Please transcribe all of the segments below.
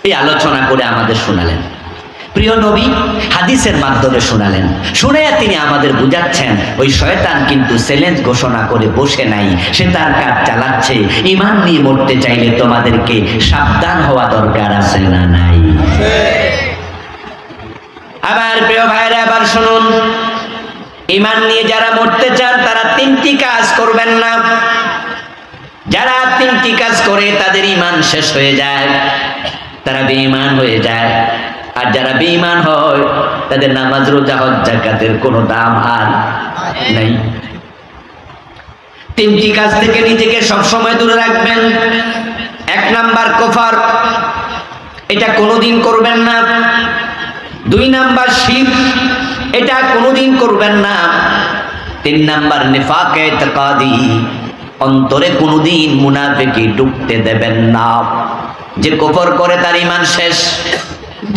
এই আলোচনা করে আমাদের শোনালেন। প্রিয় নবী হাদিসের মাধ্যমে শোনালেন, শুনে তিনি আমাদের বুঝাচ্ছেন ওই শয়তান কিন্তু চ্যালেঞ্জ ঘোষণা করে বসে নাই, সে তার কাজ চালাচ্ছে। ঈমান নিয়ে মরতে চাইলে তোমাদেরকে সাবধান হওয়া দরকার আছে না নাই? আবার প্রিয় ভাইরা আবার শুনুন, ঈমান নিয়ে যারা মরতে চান তারা তিনটি কাজ করবেন না। যারা তিনটি কাজ করে তাদের ঈমান শেষ হয়ে যায়, তারা বেঈমান হয়ে যায়। আর যারা বেঈমান হয় তাদের নামাজ রোজা হজ যাকাতের কোনো দাম আর নাই। তিনটি কাজ থেকে নিজেকে সবসময় দূরে রাখবেন। 1 নাম্বার কুফর, এটা কোনোদিন করবেন না। 2 নাম্বার শিরক, এটা কোনোদিন করবেন না। 3 নাম্বার নিফাক ইতিকাদি, অন্তরে কোনোদিন মুনাফিকি ঢুকতে দেবেন না। যে কুফর করে তার ঈমান শেষ,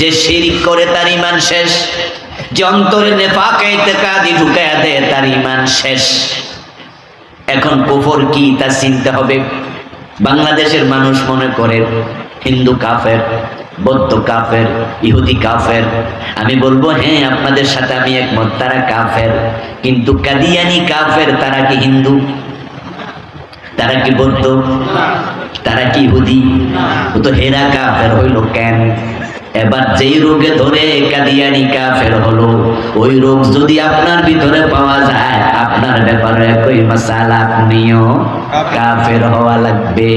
যে শিরক করে তার ঈমান শেষ, যে অন্তরে নিফাক ইতিকাদি ঢুকায়া দেয় তার ঈমান শেষ। এখন কুফর কি তা চিনতে হবে। বাংলাদেশের মানুষ মনে করে হিন্দু কাফের, বৌদ্ধ কাফের, ইহুদি কাফের। আমি বলবো হ্যাঁ, আপনাদের সাথে আমি একমত, তারা কাফের। কিন্তু কাদিয়ানি কাফের, তারা কি হিন্দু? তারা কি বৌদ্ধ? তারা কি ইহুদি? তো হেরা কাফের হইল কেন? এবার যেই রোগে ধরে কাদিয়ানি কাফের হলো, ওই রোগ যদি আপনার ভিতরে পাওয়া যায়, আপনার ব্যাপারে একই মাসালা, আপনিও কাফের হওয়া লাগবে।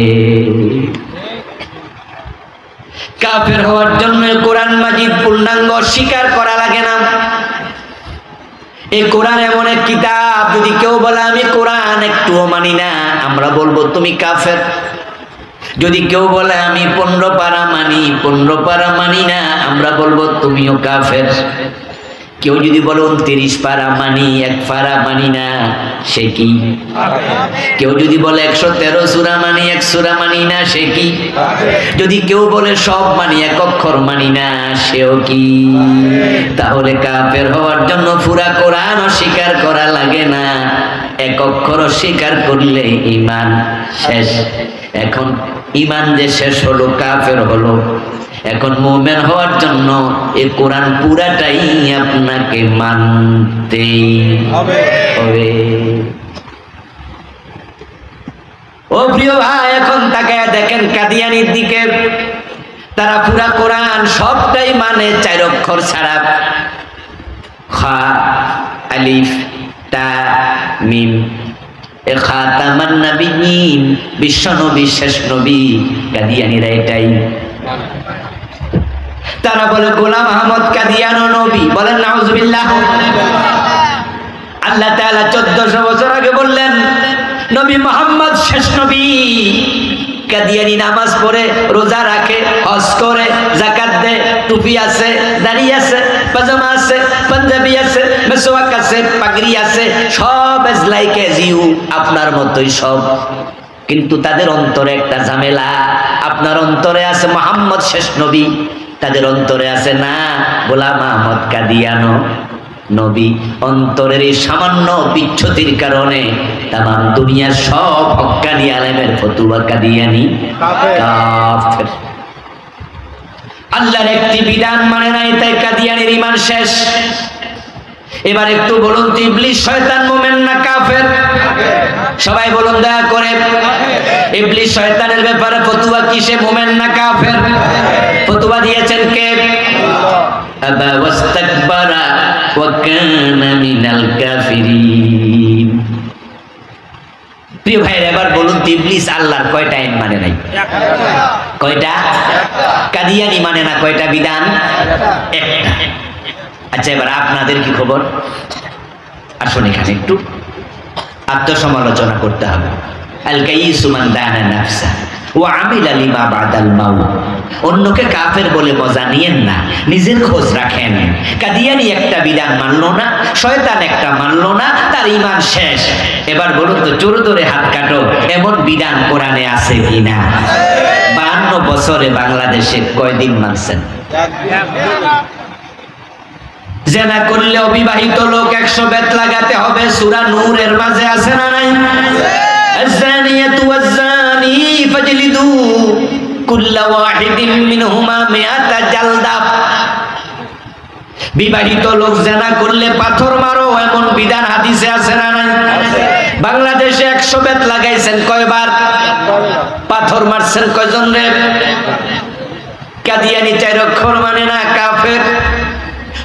কাফের হওয়ার জন্য কোরআন মাজিদ পূর্ণাঙ্গ স্বীকার করা লাগে না। এই কোরআন এমন এক কিতাব, যদি কেউ বলে আমি কোরআন একটুও মানি না, আমরা বলবো তুমি কাফের। যদি কেউ বলে আমি 15 পারা মানি, 15 পারা মানি না, আমরা বলবো তুমিও কাফের। কেউ যদি বলে 29 পারা মানি, 1 পারা মানি না, সে কি? কেউ যদি বলে 113 সূরা মানি, 1 সূরা মানি না, সে কি? যদি কেউ বলে সব মানি, 1 অক্ষর মানি না, সেও কি? তাহলে কাফের হওয়ার জন্য পুরা কোরআন অস্বীকার করা লাগে না, 1 অক্ষর অস্বীকার করলে ঈমান শেষ। এখন ঈমান যে শেষ হলো, কাফের হলো, এখন মুমিন হওয়ার জন্য এই কোরআন পুরাটাই আপনাকে মানতে হবে। ও প্রিয় ভাই, এখন তাকায় দেখেন কাদিয়ানির দিকে, তারা পুরা কোরআন সবটাই মানে 4 অক্ষর ছাড়া। খা, আলিফ, তা, মিম। খাতামান নবিয়্যিন, বিশ্ব নবী, শেষ নবী। কাদিয়ানিরা এটাই। তারা বলে গোলাম আহমদ কাদিয়ানো নবী, বলেন নাউজুবিল্লাহ। আল্লাহ তাআলা 1400 বছর আগে বললেন নবী মুহাম্মদ শেষ নবী। কাদিয়ানি নামাজ পড়ে, রোজা রাখে, হজ করে, যাকাত দেয়, টুপি আছে, দাড়ি আছে, পাজামা আছে, পাঞ্জাবি আছে, মেসওয়াক আছে, পাগড়ি আছে, সব এজ লাইক এজ ইউ, আপনার মতোই সব। কিন্তু তাদের অন্তরে একটা ঝামেলা। আপনার অন্তরে আছে মুহাম্মদ শেষ নবী, তাদের অন্তরে আছে না গোলাম আহমদ কাদিয়ানো নবী। অন্তরের এই সামান্য বিচ্ছুতির কারণে তামাম দুনিয়ার সব হক্কানি আলেমের ফতোয়া কাদিয়ানি কাফের। আল্লাহর একটি বিধান মানে নাই, তাই কাদিয়ানির ঈমান শেষ। এবার একটু বলুন তো, ইবলিস শয়তান মুমিন না কাফের? সবাই বলুন দয়া করে, ইবলিস শয়তানের ব্যাপারে ফতোয়া কি, সে মুমিন না কাফের? ফতোয়া দিয়েছেন কে? আবা ওয়াস্তাকবারা ওয়া কানা মিনাল কাফিরিন। প্রিয় ভাইরা, এবার বলুন তো, ইবলিস আল্লাহর কয়টা আইন মানে নাই? কয়টা? কাদিয়ানি মানে না কয়টা বিধান? একটা। আচ্ছা, এবার আপনাদের কি খবর? আসুন এখানে একটু আত্মসমালোচনা করতে হবে। আল কাইয়িসু মান দানা নাফসা ওয়া আমিলা লিমা বাদাল মাউত। অন্যকে কাফের বলে মজা নিয়েন না, নিজের খোঁজ রাখেন। কাদিয়ানি একটা বিধান মানলো না, শয়তান একটা মানলো না, তার ঈমান শেষ। এবার বলুন তো, জোরে জোরে হাত কাটো, এমন বিধান কোরআনে আছে কিনা? 52 বছরে বাংলাদেশে কয়দিন মানছেন? জেনা করলে অবিবাহিত লোক 100 বেত লাগাতে হবে, সূরা নূরের মাঝে আছে না নাই? আয-যানিয়াতু ওয়াজ-যানী ফাজলিদু কুল্লা ওয়াহিদিন মিনহুমা মিআতা জালদা। বিবাহিত লোক জেনা করলে পাথর মারো, এমন বিধান হাদিসে আছে না নাই? বাংলাদেশে 100 বেত লাগাইছেন কয়বার? পাথর মারছেন কয়জন রে? কাদিয়ানি 4 অক্ষর মানে না, কাফের।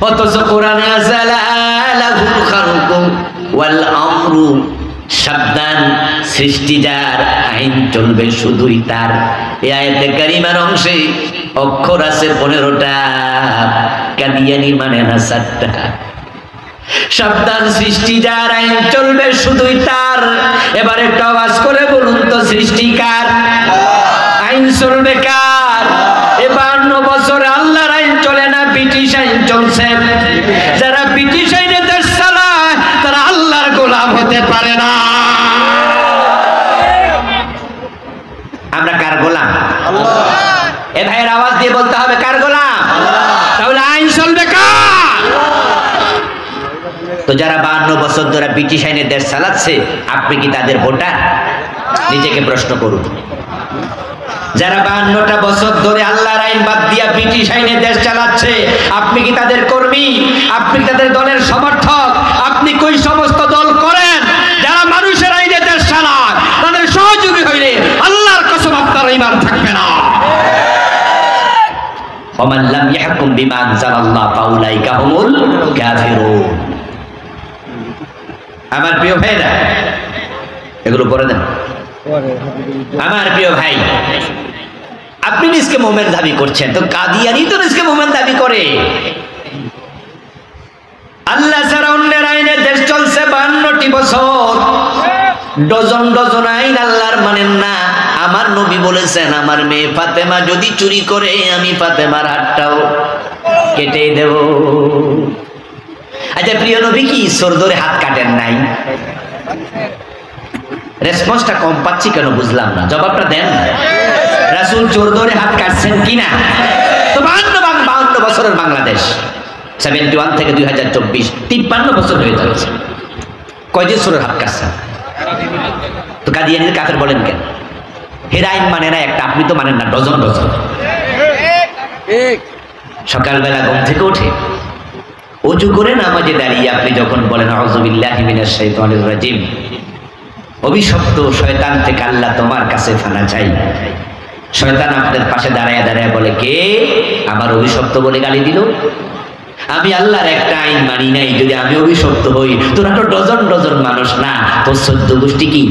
অথচ কোরআনে আছে লাহুল খালকু ওয়াল আমরু, সাবধান, সৃষ্টি যার, আইন চলবে শুধুই তার। এই আয়াতে কারিমার অংশে অক্ষর আছে 15টা, কাদিয়ানি মানে না 7টা। সাবধান, সৃষ্টি যার, আইন চলবে শুধুই তার। এবার একটা আওয়াজ করে বলুন তো, সৃষ্টি কার? আইন চলবে কার? 52 বছরে আল্লাহর আইন চলে না, ব্রিটিশ আইন চলছে। যারা ব্রিটিশ আইনে দেশ চালায় তারা আল্লাহর গোলাম হতে পারে না। আমরা কার গোলাম? আল্লাহ। এ ভাইয়ের আওয়াজ দিয়ে বলতে হবে, কার গোলাম? তাহলে আইন চলবে কার? তো যারা 52 বছর ধরে ব্রিটিশ আইনে দেশ চালাচ্ছে, আপনি কি তাদের ভোটার? নিজেকে প্রশ্ন করুন। যারা 52টা বছর ধরে আল্লাহর আইন বাদ দিয়া ব্রিটিশ আইনে দেশ চালাচ্ছে, আপনি কি তাদের কর্মী? আপনি তাদের দলের সমর্থক? আপনি কই সমস্ত দল করেন যারা মানুষের আইনে দেশ চালায়, তাদের সহযোগী হইলে আল্লাহর কসম আপনার ঈমান থাকবে না। ওমান লাম ইয়াহকুম বিমা আনজালাল্লাহ ফাউলাইকা হুমুল কাফিরুন। আমার প্রিয় ভাইরা, এগুলো পড়ে দেন। আমার প্রিয় ভাই, আপনি নিজকে মোমেন দাবি করছেন, তো কাদিয়ানি তো নিজকে মোমেন দাবি করে। আল্লাহ ছাড়া অন্যের আইনে দেশ চলছে 52টি বছর। ডজন ডজন আইন আল্লাহর মানেন না। আমার নবী বলেছেন, আমার মেয়ে ফাতেমা যদি চুরি করে, আমি ফাতেমার হাতটাও কেটে দেব। আচ্ছা প্রিয় নবী কি চোর ধরে হাত কাটেন নাই? রেসপন্সটা কম পাচ্ছি কেন বুঝলাম না, জবাবটা দেন না। রাসূল চোর ধরে হাত কাটছেন কিনা? তো 52 বছরের বাংলাদেশ, 71 থেকে 2024, 53 বছর হয়ে যাচ্ছে। কয়জন চোরের হাত কাটছেন? তো কাদিয়ানির কাফের বলেন কেন? হের আইন মানে না একটা, আপনি তো মানেন না ডজন ডজন। সকালবেলা ঘুম থেকে উঠে ওযু করে নামাজে দাঁড়িয়ে আপনি যখন বলেন আউযু বিল্লাহি মিনাশ শাইতানির রাজিম, অভিশপ্ত শয়তান থেকে আল্লাহ তোমার কাছে ফানা চাই। শয়তান আপনার পাশে দাঁড়ায় দাঁড়ায় বলে, কে আমার অভিশপ্ত বলে গালি দিল? আমি আল্লাহর একটা আইন মানি নাই, যদি আমি অভিশপ্ত হই, তোরা তো ডজন ডজন মানুষ না, তোর 14 গোষ্ঠী কি?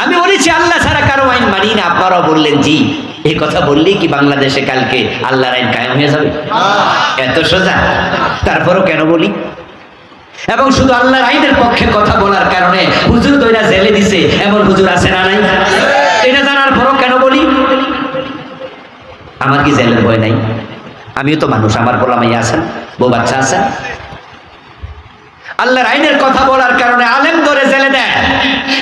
আমি বলেছি আল্লাহ ছাড়া কারো আইন মানি না, আপনারাও বললেন জি। এই কথা বললেই কি বাংলাদেশে কালকে আল্লাহর আইন কায়েম হয়ে যাবে? এত সোজা? তারপরও কেন বলি? এবং শুধু আল্লাহর আইনের পক্ষে কথা বলার কারণে হুজুর দইরা জেলে দিছে, এমন হুজুর আছে না নাই? এটা জানার পরও কেন বলি? আমার কি জেলের ভয় নাই? আমিও তো মানুষ, আমার বলা মাইয়া আছেন, বউ বাচ্চা আছেন। আল্লাহর আইনের কথা বলার কারণে আলেম ধরে জেলে দেয়,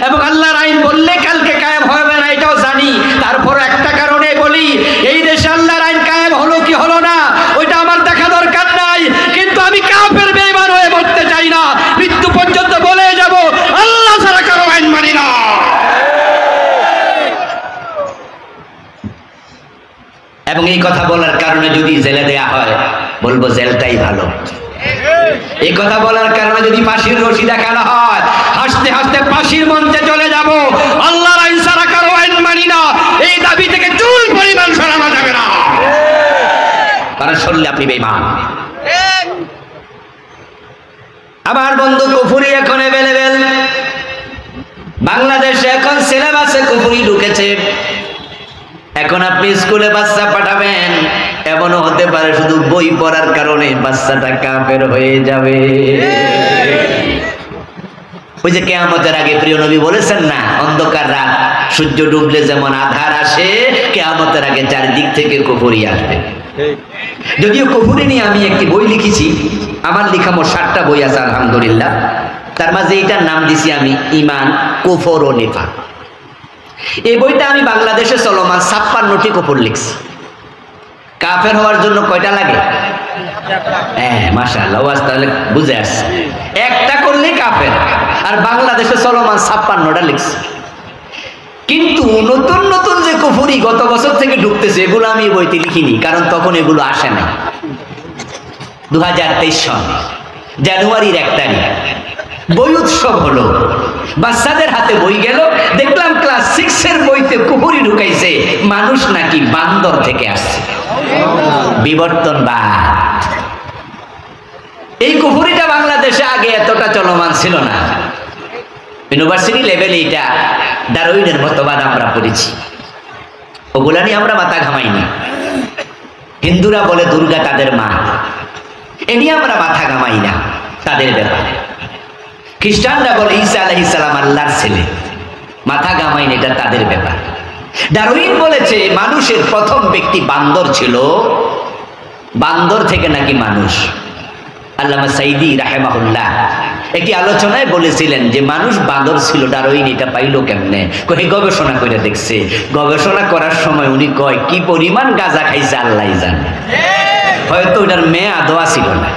এবং আল্লাহর আইন বললে কালকে কায়েম হবে না এটাও জানি। তারপর একটা কারণে বলি, এই দেশে আল্লাহর আইন কায়েম হলো কি হলো না ওইটা আমার দেখা দরকার নাই, কিন্তু আমি কাফের বেঈমান হয়ে মরতে চাই না। মৃত্যু পর্যন্ত বলে যাব আল্লাহ ছাড়া কারো আইন মানি না। এবং এই কথা বলার কারণে যদি জেলে দেয়া হয়, বলবো জেলটাই ভালো। এই কথা বলার কারণে যদি ফাঁসির রশি দেখানো হয়, হাসতে হাসতে ফাঁসির মঞ্চে চলে যাব। আল্লাহর আইন ছাড়া কারো আইন মানি না, এই দাবি থেকে চুল পরিমাণ সরানো যাবে না, কারণ শুনলে আপনি বেঈমান। আমার বন্ধু, কুফরি এখন অ্যাভেলেবেল। বাংলাদেশে এখন সিলেবাসে কুফরি ঢুকেছে। এখন আপনি স্কুলে বাচ্চা পাঠাবেন, এমনও হতে পারে শুধু বই পড়ার কারণে বাচ্চাটা কাফের হয়ে যাবে। ওই যে কিয়ামতের আগে প্রিয় নবী বলেছেন না, অন্ধকার রাত সূর্য ডুবলে যেমন আধার আসে, কিয়ামতের আগে চারিদিক থেকে কুফরি আসবে। যদিও কুফরি নিয়ে আমি একটি বই লিখেছি, আমার লেখা মোট 7টা বই আছে আলহামদুলিল্লাহ। তার মাঝে এইটার নাম দিছি আমি ঈমান, কুফর ও নিফাক। এই বইটা আমি বাংলাদেশে চলমান 56টি কুফর লিখছি। কাফের হওয়ার জন্য কয়টা লাগে? হ্যাঁ, মাশাআল্লাহ, ওয়াজ তাহলে বুঝে আসছে। একটা করলে কাফের। আর বাংলাদেশে চলমান 56টা লিখছি। কিন্তু নতুন নতুন যে কুফরি গত বছর থেকে ঢুকতেছে এগুলো আমি বইতে লিখিনি, কারণ তখন এগুলো আসে না। 2023 সন জানুয়ারির 1 তারিখ বই উৎসব হলো, বাচ্চাদের হাতে বই গেল, দেখলাম ক্লাস 6 এর বইতে কুফরি ঢুকাইছে মানুষ নাকি বান্দর থেকে আসছে। বিবর্তনবাদ। এই কুফরিটা বাংলাদেশে আগে এতটা চলমান ছিল না। ইউনিভার্সিটি লেভেলে এটা ডারউইনের মতবাদ আমরা পড়েছি, ওগুলা নিয়ে আমরা মাথা ঘামাইনি। হিন্দুরা বলে দুর্গা তাদের মা, এ নিয়ে আমরা মাথা ঘামাই না, তাদের ব্যাপার। খ্রিস্টানরা বলে ঈসা আলাইহিস সালাম আল্লাহর ছেলে, মাথা ঘামাই না, এটা তাদের ব্যাপার। ডারউইন বলেছে মানুষের প্রথম ব্যক্তি বান্দর ছিল, বান্দর থেকে নাকি মানুষ। আল্লামা সাইদি রাহিমাহুল্লাহ একটি আলোচনায় বলেছিলেন যে মানুষ বান্দর ছিল, ডারউইন এটা পাইলো কেমনে? কই গবেষণা করে দেখছে। গবেষণা করার সময় উনি কয় কি পরিমাণ গাঁজা খাইছে আল্লাহই জানে, হয়তো ওটার মেয়ে আদোয়া ছিল না।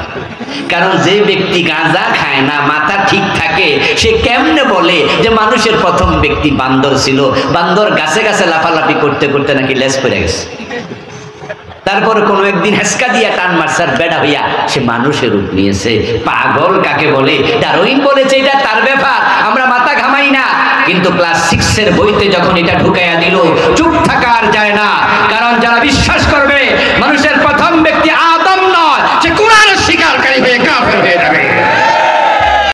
কারণ যে ব্যক্তি গাঁজা খায় না, মাথা ঠিক থাকে, সে কেমনে বলে যে মানুষের প্রথম ব্যক্তি বান্দর ছিল? বান্দর গাছে গাছে লাফালাফি করতে করতে নাকি লেজ পড়ে গেছে, তারপরে কোনো একদিন হেসকা দিয়া টান মারসার বেড়া হইয়া সে মানুষের রূপ নিয়েছে। পাগল কাকে বলে? ডারউইন বলেছে এটা তার ব্যাপার, আমরা মাথা ঘামাই না। কিন্তু ক্লাস 6 এর বইতে যখন এটা ঢুকাইয়া দিল, চুপ থাকা আর যায় না। কারণ যারা বিশ্বাস করবে